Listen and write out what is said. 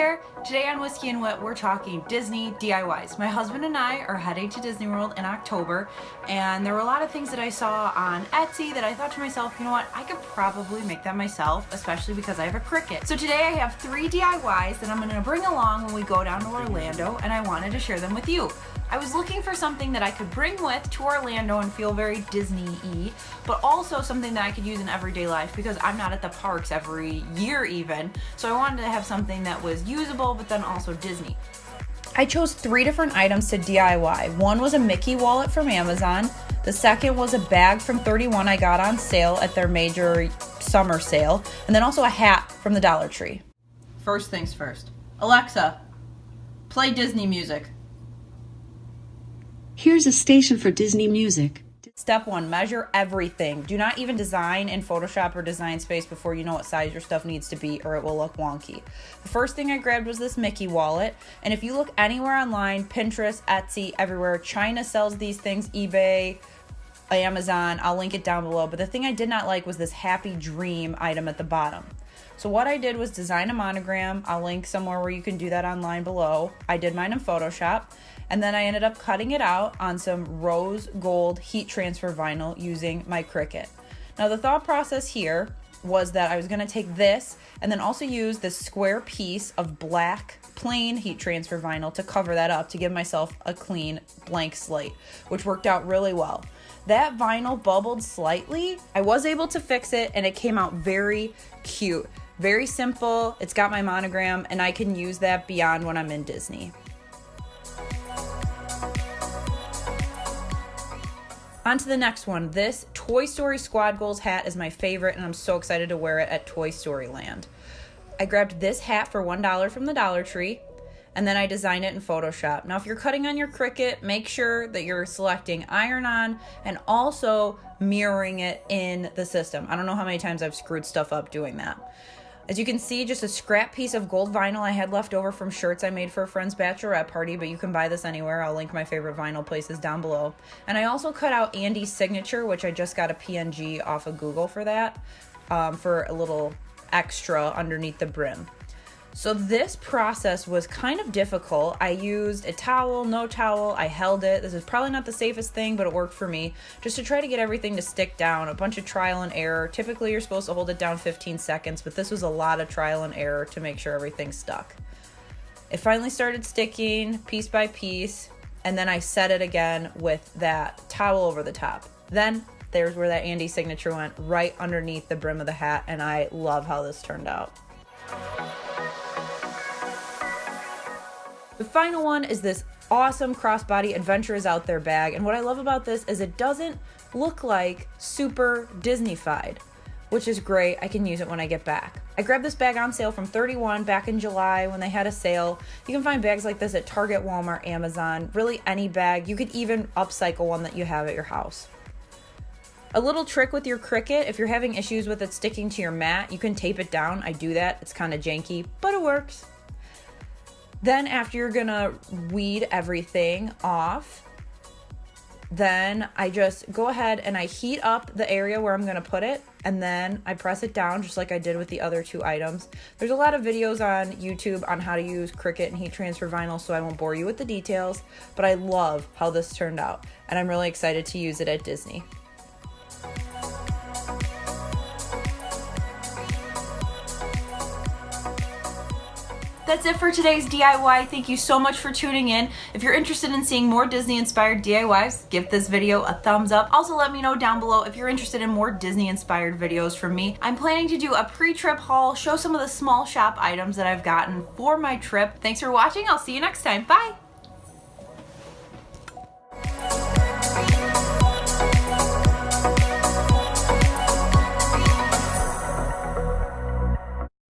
there! Today on Whiskey and Whit, we're talking Disney DIYs. My husband and I are heading to Disney World in October, and there were a lot of things that I saw on Etsy that I thought to myself, you know what, I could probably make that myself, especially because I have a Cricut. So today I have 3 DIYs that I'm going to bring along when we go down to Orlando, and I wanted to share them with you. I was looking for something that I could bring with to Orlando and feel very Disney-y, but also something that I could use in everyday life because I'm not at the parks every year even, so I wanted to have something that was usable but then also Disney. I chose 3 different items to DIY. One was a Mickey wallet from Amazon, the second was a bag from 31 I got on sale at their major summer sale, and then also a hat from the Dollar Tree. First things first. Alexa, play Disney music. Here's a station for Disney music. Step 1, measure everything. Do not even design in Photoshop or Design Space before you know what size your stuff needs to be or it will look wonky. The first thing I grabbed was this Mickey wallet, and if you look anywhere online, Pinterest, Etsy, everywhere, China sells these things, eBay, Amazon, I'll link it down below, but the thing I did not like was this Happy Dream item at the bottom. So what I did was design a monogram. I'll link somewhere where you can do that online below. I did mine in Photoshop, and then I ended up cutting it out on some rose gold heat transfer vinyl using my Cricut. Now the thought process here was that I was going to take this and then also use this square piece of black plain heat transfer vinyl to cover that up to give myself a clean blank slate, which worked out really well. That vinyl bubbled slightly. I was able to fix it and it came out very cute. Very simple, it's got my monogram, and I can use that beyond when I'm in Disney. On to the next one. This Toy Story Squad Goals hat is my favorite, and I'm so excited to wear it at Toy Story Land. I grabbed this hat for $1 from the Dollar Tree, and then I designed it in Photoshop. Now, if you're cutting on your Cricut, make sure that you're selecting iron-on and also mirroring it in the system. I don't know how many times I've screwed stuff up doing that. As you can see, just a scrap piece of gold vinyl I had left over from shirts I made for a friend's bachelorette party, but you can buy this anywhere. I'll link my favorite vinyl places down below. And I also cut out Andy's signature, which I just got a PNG off of Google for that, for a little extra underneath the brim. So this process was kind of difficult. I used a towel, no towel, I held it. This is probably not the safest thing, but it worked for me, just to try to get everything to stick down. A bunch of trial and error. Typically you're supposed to hold it down 15 seconds, but this was a lot of trial and error to make sure everything stuck. It finally started sticking piece by piece, and then I set it again with that towel over the top. Then there's where that Andy signature went, right underneath the brim of the hat, and I love how this turned out. The final one is this awesome crossbody Adventure is Out There bag, and what I love about this is it doesn't look like super Disney-fied, which is great. I can use it when I get back. I grabbed this bag on sale from 31 back in July when they had a sale. You can find bags like this at Target, Walmart, Amazon, really any bag. You could even upcycle one that you have at your house. A little trick with your Cricut, if you're having issues with it sticking to your mat, you can tape it down. I do that. It's kind of janky, but it works. Then after you're gonna weed everything off, then I just go ahead and I heat up the area where I'm gonna put it, and then I press it down just like I did with the other 2 items. There's a lot of videos on YouTube on how to use Cricut and heat transfer vinyl, so I won't bore you with the details, but I love how this turned out, and I'm really excited to use it at Disney. That's it for today's DIY. Thank you so much for tuning in. If you're interested in seeing more Disney-inspired DIYs, give this video a thumbs up. Also, let me know down below if you're interested in more Disney-inspired videos from me. I'm planning to do a pre-trip haul, show some of the small shop items that I've gotten for my trip. Thanks for watching. I'll see you next time. Bye!